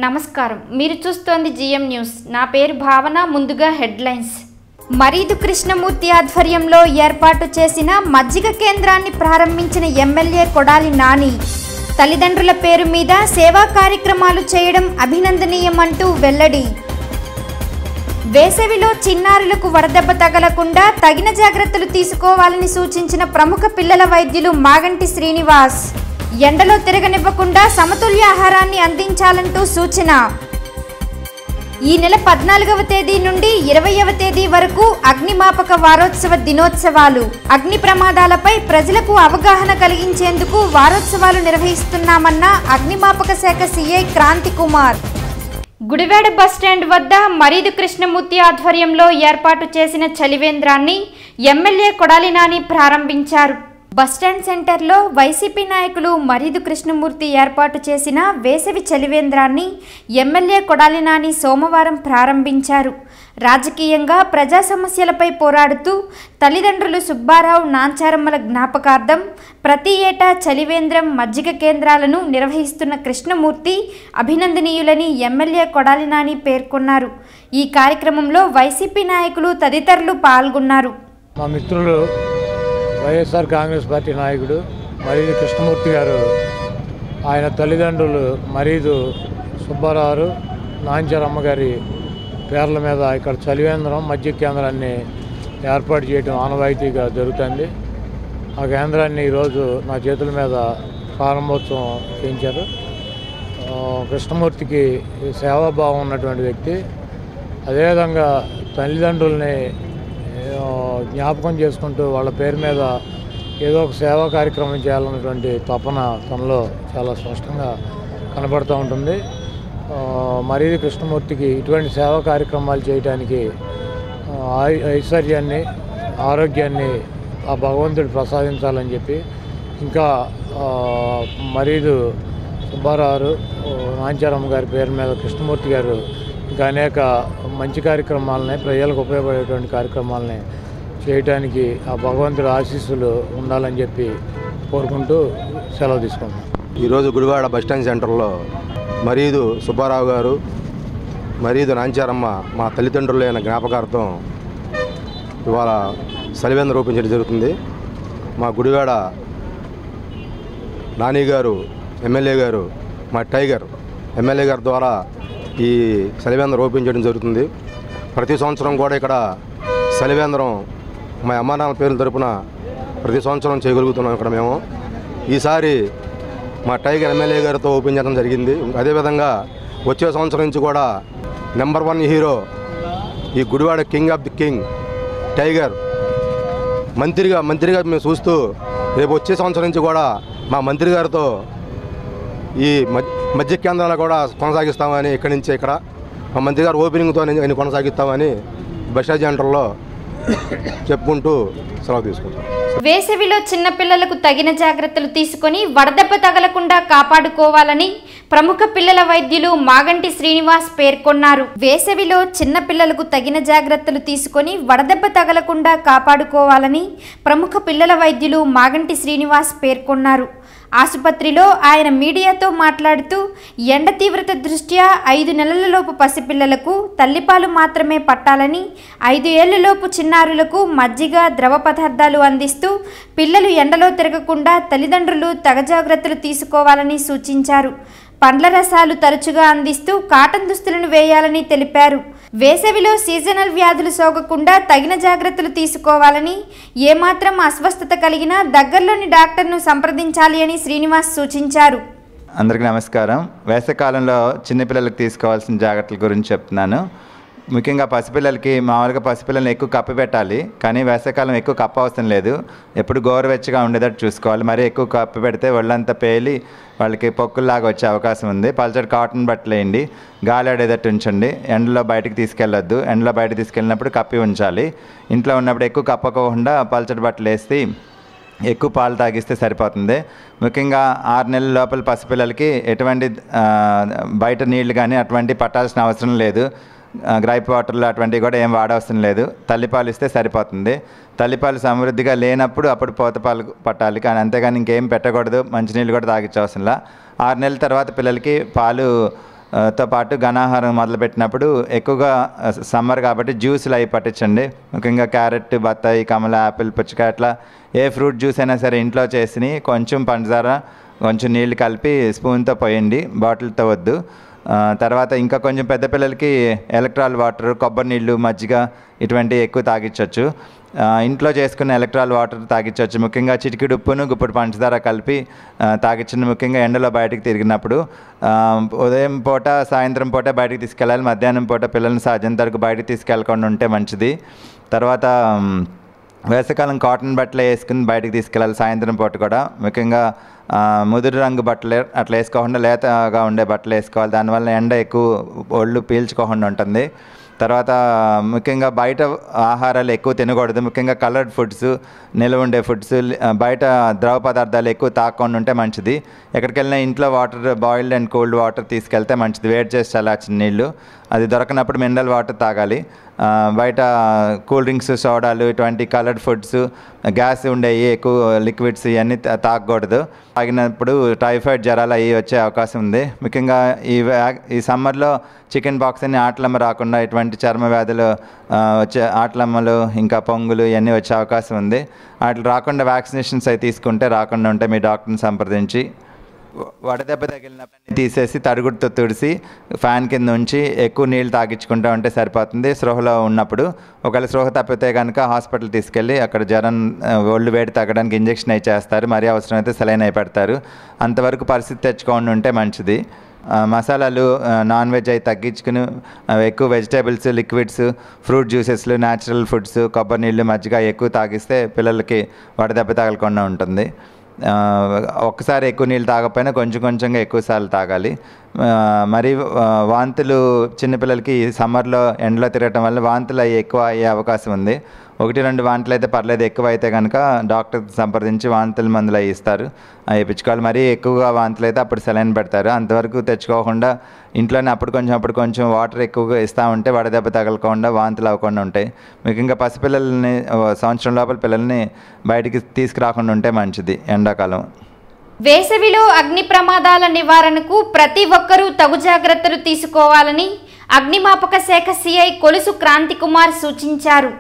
నమస్కారం, మీరు చూస్తోంది జిఎం న్యూస్. నా పేరు భావన. ముందుగా హెడ్లైన్స్. మరీదు కృష్ణమూర్తి ఆధ్వర్యంలో ఏర్పాటు చేసిన మజ్జిగ కేంద్రాన్ని ప్రారంభించిన ఎమ్మెల్యే కొడాలి నాని తల్లిదండ్రుల పేరు మీద సేవా కార్యక్రమాలు చేయడం అభినందనీయమంటూ వెల్లడి. వేసవిలో చిన్నారులకు వడదెబ్బ తగలకుండా తగిన జాగ్రత్తలు తీసుకోవాలని సూచించిన ప్రముఖ పిల్లల వైద్యులు మాగంటి శ్రీనివాస్. ఎండలో తిరగనివ్వకుండా సమతుల్య ఆహారాన్ని అందించాలంటూ సూచన. ఈ నెల 14వ తేదీ నుండి 20వ తేదీ వరకు అగ్నిమాపక వారోత్సవ దినోత్సవాలు. అగ్ని ప్రమాదాలపై ప్రజలకు అవగాహన కలిగించేందుకు వారోత్సవాలు నిర్వహిస్తున్నామన్న అగ్నిమాపక శాఖ సిఐ క్రాంతి కుమార్. గుడివాడ బస్టాండ్ వద్ద మరీదు కృష్ణమూర్తి ఆధ్వర్యంలో ఏర్పాటు చేసిన చలివేంద్రాన్ని ఎమ్మెల్యే కొడాలి నాని ప్రారంభించారు. బస్టాండ్ సెంటర్లో వైసీపీ నాయకులు మరీదు కృష్ణమూర్తి ఏర్పాటు చేసిన వేసవి చలివేంద్రాన్ని ఎమ్మెల్యే కొడాలి నాని సోమవారం ప్రారంభించారు. రాజకీయంగా ప్రజా సమస్యలపై పోరాడుతూ తల్లిదండ్రులు సుబ్బారావు, నాంచారమ్మల జ్ఞాపకార్థం ప్రతి ఏటా చలివేంద్రం, మజ్జిగ కేంద్రాలను నిర్వహిస్తున్న కృష్ణమూర్తి అభినందనీయులని ఎమ్మెల్యే కొడాలి నాని పేర్కొన్నారు. ఈ కార్యక్రమంలో వైసీపీ నాయకులు తదితరులు పాల్గొన్నారు. మా మిత్రులు వైఎస్ఆర్ కాంగ్రెస్ పార్టీ నాయకుడు మరీదు కృష్ణమూర్తి గారు, ఆయన తల్లిదండ్రులు మరీదు సుబ్బారావు, నాంచారమ్మ గారి పేర్ల మీద ఇక్కడ చలివేంద్రం, మజ్జిగ కేంద్రాన్ని ఏర్పాటు చేయడం ఆనవాయితీగా జరుగుతుంది. ఆ కేంద్రాన్ని ఈరోజు నా చేతుల మీద ప్రారంభోత్సవం చేయించారు. కృష్ణమూర్తికి సేవాభావం ఉన్నటువంటి వ్యక్తి. అదేవిధంగా తల్లిదండ్రుల్ని జ్ఞాపకం చేసుకుంటూ వాళ్ళ పేరు మీద ఏదో ఒక సేవా కార్యక్రమం చేయాలన్నటువంటి తపన తనలో చాలా స్పష్టంగా కనబడుతూ ఉంటుంది. మరీదు కృష్ణమూర్తికి ఇటువంటి సేవా కార్యక్రమాలు చేయడానికి ఐశ్వర్యాన్ని, ఆరోగ్యాన్ని ఆ భగవంతుడు ప్రసాదించాలని చెప్పి, ఇంకా మరీదు సుబ్బారావు, నాంచారమ్మ గారి పేరు మీద కృష్ణమూర్తి గారు ఇంకా అనేక మంచి కార్యక్రమాలని, ప్రజలకు ఉపయోగపడేటువంటి కార్యక్రమాలని చేయడానికి ఆ భగవంతుడి ఆశీస్సులు ఉండాలని చెప్పి కోరుకుంటూ సెలవు తీసుకుంటాం. ఈరోజు గుడివాడ బస్టాండ్ సెంటర్లో మరీదు సుబ్బారావు గారు, మరీదు నాంచారమ్మ మా తల్లిదండ్రులైన జ్ఞాపకార్థం ఇవాళ చలివేంద్రం రూపించడం జరుగుతుంది. మా గుడివాడ నాని గారు, ఎమ్మెల్యే గారు, మా టైగర్ ఎమ్మెల్యే గారి ద్వారా ఈ చలివేంద్రం రూపించడం జరుగుతుంది. ప్రతి సంవత్సరం కూడా ఇక్కడ చలివేంద్రం మా అమ్మ నాన్న పేర్ల తరపున ప్రతి సంవత్సరం చేయగలుగుతున్నాం ఇక్కడ మేము. ఈసారి మా టైగర్ ఎమ్మెల్యే గారితో ఓపెన్ చేయడం జరిగింది. అదేవిధంగా వచ్చే సంవత్సరం నుంచి కూడా నెంబర్ 1 హీరో, ఈ Gudivada king of the king tiger మంత్రిగా మేము చూస్తూ రేపు వచ్చే సంవత్సరం నుంచి కూడా మా మంత్రి గారితో ఈ మజ్జిగ కేంద్రాలు కూడా కొనసాగిస్తామని ఇక్కడి నుంచి ఇక్కడ మా మంత్రి గారు ఓపెనింగ్తో కొనసాగిస్తామని బస్టాండ్ సెంటర్లో చెప్పుకుంటూ సెలవు తీసుకుంటాం. వేసవిలో చిన్నపిల్లలకు తగిన జాగ్రత్తలు తీసుకొని వడదెబ్బ తగలకుండా కాపాడుకోవాలని ప్రముఖ పిల్లల వైద్యులు మాగంటి శ్రీనివాస్ పేర్కొన్నారు. వేసవిలో చిన్నపిల్లలకు తగిన జాగ్రత్తలు తీసుకొని వడదెబ్బ తగలకుండా కాపాడుకోవాలని ప్రముఖ పిల్లల వైద్యులు మాగంటి శ్రీనివాస్ పేర్కొన్నారు. ఆసుపత్రిలో ఆయన మీడియాతో మాట్లాడుతూ ఎండ తీవ్రత దృష్ట్యా 5 నెలలలోపు పసిపిల్లలకు తల్లిపాలు మాత్రమే పట్టాలని, 5 ఏళ్లలోపు చిన్నారులకు మజ్జిగ, ద్రవ పదార్థాలు అందిస్తూ పిల్లలు ఎండలో తిరగకుండా తల్లిదండ్రులు తగ జాగ్రత్తలు తీసుకోవాలని సూచించారు. పండ్ల రసాలు తరచుగా అందిస్తూ కాటన్ దుస్తులను వేయాలని తెలిపారు. వేసవిలో సీజనల్ వ్యాధులు సోకకుండా తగిన జాగ్రత్తలు తీసుకోవాలని, ఏమాత్రం అస్వస్థత కలిగినా దగ్గరలోని డాక్టర్ను సంప్రదించాలి అని శ్రీనివాస్ సూచించారు. అందరికీ నమస్కారం. వేసవికాలంలో చిన్నపిల్లలకు తీసుకోవాల్సిన జాగ్రత్తల గురించి చెప్తున్నాను. ముఖ్యంగా పసిపిల్లలకి, మామూలుగా పసిపిల్లల్ని ఎక్కువ కప్పి పెట్టాలి, కానీ వేసవికాలం ఎక్కువ కప్ప అవసరం లేదు. ఎప్పుడు గోరువెచ్చగా ఉండేటట్టు చూసుకోవాలి. మరి ఎక్కువ కప్పి పెడితే ఒళ్ళంతా పేలి వాళ్ళకి పొక్కుల్లాగా వచ్చే అవకాశం ఉంది. పల్చటి కాటన్ బట్టలు వేయండి, గాలి ఆడేటట్టు ఉంచండి. ఎండలో బయటకు తీసుకెళ్ళొద్దు. ఎండలో బయటకు తీసుకెళ్ళినప్పుడు కప్పి ఉంచాలి. ఇంట్లో ఉన్నప్పుడు ఎక్కువ కప్పకోకుండా పల్చటి బట్టలు వేసి ఎక్కువ పాలు తాగిస్తే సరిపోతుంది. ముఖ్యంగా 6 నెలల లోపల పసిపిల్లలకి ఎటువంటి బయట నీళ్లు కానీ అటువంటి పట్టాల్సిన అవసరం లేదు. గ్రైప్ వాటర్లు అటువంటివి కూడా ఏం వాడవసరం లేదు. తల్లిపాలు ఇస్తే సరిపోతుంది. తల్లిపాలు సమృద్ధిగా లేనప్పుడు అప్పుడు పోతపాలు పట్టాలి, కానీ అంతేగాని ఇంకేం పెట్టకూడదు. మంచినీళ్ళు కూడా తాగించవసరంలా. 6 నెలల తర్వాత పిల్లలకి పాలు తో పాటు ఘనాహారం మొదలుపెట్టినప్పుడు ఎక్కువగా సమ్మర్ కాబట్టి జ్యూస్లు అవి పట్టించండి. ముఖ్యంగా క్యారెట్, బత్తాయి, కమల, యాపిల్, పుచ్చకాయ అట్లా ఏ ఫ్రూట్ జ్యూస్ అయినా సరే ఇంట్లో చేసి కొంచెం పంచదార, కొంచెం నీళ్ళు కలిపి స్పూన్తో పోయండి, బాటిల్తో వద్దు. తర్వాత ఇంకా కొంచెం పెద్ద పిల్లలకి ఎలక్ట్రాల్ వాటర్, కొబ్బరి నీళ్ళు, మజ్జిగ ఇటువంటివి ఎక్కువ తాగించవచ్చు. ఇంట్లో చేసుకున్న ఎలక్ట్రాల్ వాటర్ తాగించవచ్చు. ముఖ్యంగా చిటికెడు ఉప్పును గుప్పుడు పంచదార కలిపి తాగించండి. ముఖ్యంగా ఎండలో బయటకు తిరిగినప్పుడు ఉదయం పూట, సాయంత్రం పూట బయటకు తీసుకెళ్ళాలి. మధ్యాహ్నం పూట పిల్లల్ని సాధ్యంత వరకు బయటకు తీసుకెళ్ళకుండా ఉంటే మంచిది. తర్వాత వేసవికాలం కాటన్ బట్టలు వేసుకుని బయటకు తీసుకెళ్ళాలి సాయంత్రం పూట కూడా. ముఖ్యంగా ముదురు రంగు బట్టలు అట్లా వేసుకోకుండా లేతగా ఉండే బట్టలు వేసుకోవాలి. దానివల్ల ఎండ ఎక్కువ ఒళ్ళు పీల్చుకోకుండా ఉంటుంది. తర్వాత ముఖ్యంగా బయట ఆహారాలు ఎక్కువ తినకూడదు. ముఖ్యంగా కలర్డ్ ఫుడ్స్, నిల్వ ఉండే ఫుడ్స్, బయట ద్రవ పదార్థాలు ఎక్కువ తాగకుండా ఉంటే మంచిది. ఎక్కడికి వెళ్ళినా ఇంట్లో water, boiled and cold water తీసుకెళ్తే మంచిది. వేడి చేసి చల్లార్చిన నీళ్ళు, అది దొరకనప్పుడు మినరల్ వాటర్ తాగాలి. బయట కూల్ డ్రింక్స్, సోడాలు, ఇటువంటి కలర్డ్ ఫుడ్స్, గ్యాస్ ఉండేవి ఎక్కువ లిక్విడ్స్ ఇవన్నీ తాగకూడదు. తాగినప్పుడు టైఫాయిడ్ జ్వరాలు అవి వచ్చే అవకాశం ఉంది. ముఖ్యంగా ఈ సమ్మర్లో చికెన్ పాక్స్ అని ఆటలమ్మ రాకుండా ఇటువంటి చర్మ వ్యాధులు వచ్చే ఆటలమ్మలు, ఇంకా పొంగులు ఇవన్నీ వచ్చే అవకాశం ఉంది. వాటి రాకుండా వ్యాక్సినేషన్స్ అవి తీసుకుంటే రాకుండా ఉంటే మీ డాక్టర్ని సంప్రదించి వడదెబ్బ తగిలినప్పుడు తీసేసి తడుగుడుతో తుడిసి ఫ్యాన్ కింద ఉంచి ఎక్కువ నీళ్ళు తాగించుకుంటూ ఉంటే సరిపోతుంది. స్పృహలో ఉన్నప్పుడు ఒకవేళ స్పృహ తప్పితే కనుక హాస్పిటల్ తీసుకెళ్ళి అక్కడ జ్వరం, ఒళ్ళు వేడి తగ్గడానికి ఇంజెక్షన్ అయి చేస్తారు. మరీ అవసరమైతే సెలైన్ అయి పెడతారు. అంతవరకు పరిస్థితి తెచ్చుకొని ఉంటే మంచిది. మసాలాలు, నాన్ వెజ్ అవి తగ్గించుకుని ఎక్కువ వెజిటేబుల్స్, లిక్విడ్స్, ఫ్రూట్ జ్యూసెస్లు, న్యాచురల్ ఫుడ్స్, కొబ్బరి నీళ్ళు, మజ్జిగ ఎక్కువ తాగిస్తే పిల్లలకి వడదెబ్బ తగలకుండా ఉంటుంది. ఒక్కసారి ఎక్కువ నీళ్ళు తాగకపోయినా కొంచెం కొంచెంగా ఎక్కువసార్లు తాగాలి. మరి వాంతులు చిన్నపిల్లలకి సమ్మర్లో ఎండలో తిరగటం వల్ల వాంతులు అవి ఎక్కువ అయ్యే అవకాశం ఉంది. 1-2 వాంతులు అయితే పర్లేదు. ఎక్కువ అయితే కనుక డాక్టర్ సంప్రదించి వాంతుల మందులు అవి ఇస్తారు, అవి వేయించుకోవాలి. మరీ ఎక్కువగా వాంతులు అయితే అప్పుడు సెలైన్ పెడతారు. అంతవరకు తెచ్చుకోకుండా ఇంట్లోనే అప్పుడు కొంచెం వాటర్ ఎక్కువగా ఇస్తూ ఉంటే వడదెబ్బ తగలకుండా, వాంతులు అవ్వకుండా ఉంటాయి. ముఖ్యంగా పసిపిల్లల్ని, సంవత్సరం లోపల పిల్లల్ని బయటికి తీసుకురాకుండా ఉంటే మంచిది ఎండాకాలం. వేసవిలో అగ్ని ప్రమాదాల నివారణకు ప్రతి ఒక్కరూ తగు జాగ్రత్తలు తీసుకోవాలని అగ్నిమాపక శాఖ సిఐ కొలుసు క్రాంతికుమార్ సూచించారు.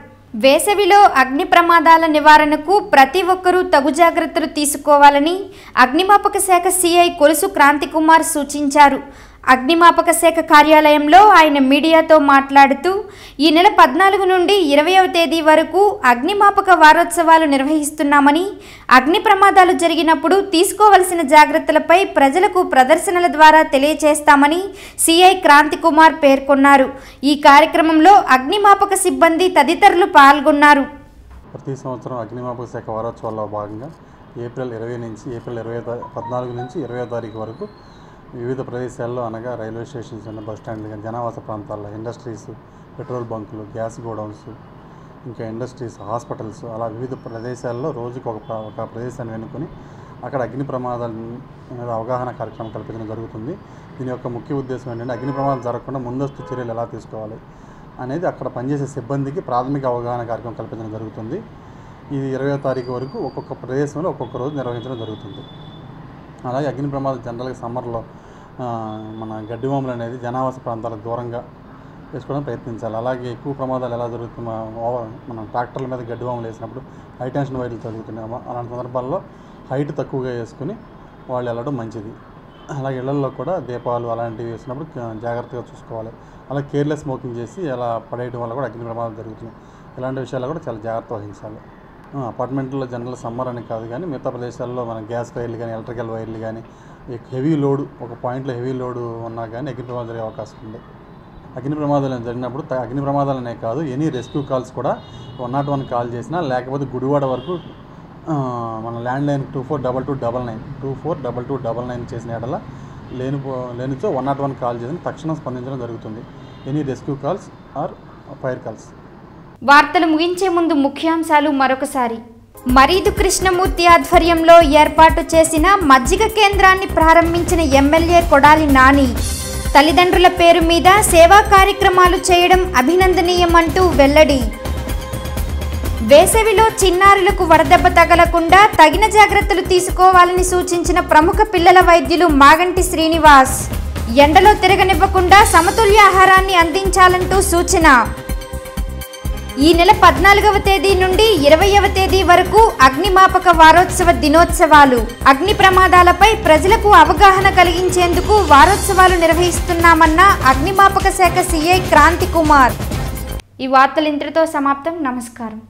వేసవిలో అగ్ని ప్రమాదాల నివారణకు ప్రతి ఒక్కరూ తగు జాగ్రత్తలు తీసుకోవాలని అగ్నిమాపక శాఖ సిఐ కొలుసు క్రాంతికుమార్ సూచించారు. అగ్నిమాపక శాఖ కార్యాలయంలో ఆయన మీడియాతో మాట్లాడుతూ ఈ నెల 14 నుండి 20వ తేదీ వరకు అగ్నిమాపక వారోత్సవాలు నిర్వహిస్తున్నామని, అగ్ని ప్రమాదాలు జరిగినప్పుడు తీసుకోవలసిన జాగ్రత్తలపై ప్రజలకు ప్రదర్శనల ద్వారా తెలియజేస్తామని సిఐ క్రాంతికుమార్ పేర్కొన్నారు. ఈ కార్యక్రమంలో అగ్నిమాపక సిబ్బంది తదితరులు పాల్గొన్నారు. ప్రతి సంవత్సరం అగ్నిమాపక శాఖ వారోత్సవాల్లో భాగంగా ఏప్రిల్ 14 నుంచి 20వ తారీఖు వరకు వివిధ ప్రదేశాల్లో, అనగా రైల్వే స్టేషన్స్, బస్ స్టాండ్లు కానీ, జనావాస ప్రాంతాల్లో, ఇండస్ట్రీస్, పెట్రోల్ బంకులు, గ్యాస్ గోడౌన్స్, ఇంకా ఇండస్ట్రీస్, హాస్పిటల్స్, అలా వివిధ ప్రదేశాల్లో రోజుకు ఒక ప్రదేశాన్ని ఎన్నుకొని అక్కడ అగ్ని ప్రమాదాల మీద అవగాహన కార్యక్రమం కల్పించడం జరుగుతుంది. దీని యొక్క ముఖ్య ఉద్దేశం ఏంటంటే అగ్ని ప్రమాదం జరగకుండా ముందస్తు చర్యలు ఎలా తీసుకోవాలి అనేది అక్కడ పనిచేసే సిబ్బందికి ప్రాథమిక అవగాహన కార్యక్రమం కల్పించడం జరుగుతుంది. ఇది 20వ తారీఖు వరకు ఒక్కొక్క ప్రదేశంలో ఒక్కొక్క రోజు నిర్వహించడం జరుగుతుంది. అలాగే అగ్ని ప్రమాదాలు జనరల్గా సమ్మర్లో మన గడ్డివాములు అనేది జనావాస ప్రాంతాలకు దూరంగా వేసుకోవడం ప్రయత్నించాలి. అలాగే ఎక్కువ ప్రమాదాలు ఎలా జరుగుతుందో, మన ట్రాక్టర్ల మీద గడ్డివాములు వేసినప్పుడు హై టెన్షన్ వైర్లు జరుగుతున్నాయి. అలాంటి సందర్భాల్లో హైట్ తక్కువగా వేసుకుని వాళ్ళు వెళ్ళడం మంచిది. అలాగే ఇళ్లలో కూడా దీపాలు అలాంటివి వేసినప్పుడు జాగ్రత్తగా చూసుకోవాలి. అలా కేర్లెస్ స్మోకింగ్ చేసి అలా పడేయడం వల్ల కూడా అగ్ని ప్రమాదాలు జరుగుతున్నాయి. ఇలాంటి విషయాల్లో కూడా చాలా జాగ్రత్త వహించాలి. అపార్ట్మెంట్లో జనరల్ సమ్మర్ అని కాదు కానీ మిగతా ప్రదేశాల్లో మన గ్యాస్ వైర్లు కానీ, ఎలక్ట్రికల్ వైర్లు కానీ, హెవీ లోడ్, ఒక పాయింట్లో హెవీ లోడ్ ఉన్నా కానీ అగ్ని ప్రమాదం జరిగే అవకాశం ఉంది. అగ్ని ప్రమాదాలు జరిగినప్పుడు అగ్ని ప్రమాదాలనే కాదు, ఎనీ రెస్క్యూ కాల్స్ కూడా 101 కాల్ చేసినా, లేకపోతే గుడివాడ వరకు మన ల్యాండ్ లైన్ 242299 చేసిన ఏడల లేనిచో 101 కాల్ చేసిన తక్షణం స్పందించడం జరుగుతుంది. Any rescue calls or fire calls. వార్తలు ముగించే ముందు ముఖ్యాంశాలు మరొకసారి. మరీదు కృష్ణమూర్తి ఆధ్వర్యంలో ఏర్పాటు చేసిన మజ్జిగ కేంద్రాన్ని ప్రారంభించిన ఎమ్మెల్యే కొడాలి నాని, తల్లిదండ్రుల పేరు మీద సేవా కార్యక్రమాలు చేయడం అభినందనీయమంటూ వెల్లడి. వేసవిలో చిన్నారులకు వడదెబ్బ తగలకుండా తగిన జాగ్రత్తలు తీసుకోవాలని సూచించిన ప్రముఖ పిల్లల వైద్యులు మాగంటి శ్రీనివాస్. ఎండలో తిరగనివ్వకుండా సమతుల్య ఆహారాన్ని అందించాలంటూ సూచన. ఈ నెల 14వ తేదీ నుండి 20వ తేదీ వరకు అగ్నిమాపక వారోత్సవ దినోత్సవాలు. అగ్ని ప్రమాదాలపై ప్రజలకు అవగాహన కలిగించేందుకు వారోత్సవాలు నిర్వహిస్తున్నామన్న అగ్నిమాపక శాఖ సిఐ క్రాంతి కుమార్. ఈ వార్తలు ఇంతటితో సమాప్తం. నమస్కారం.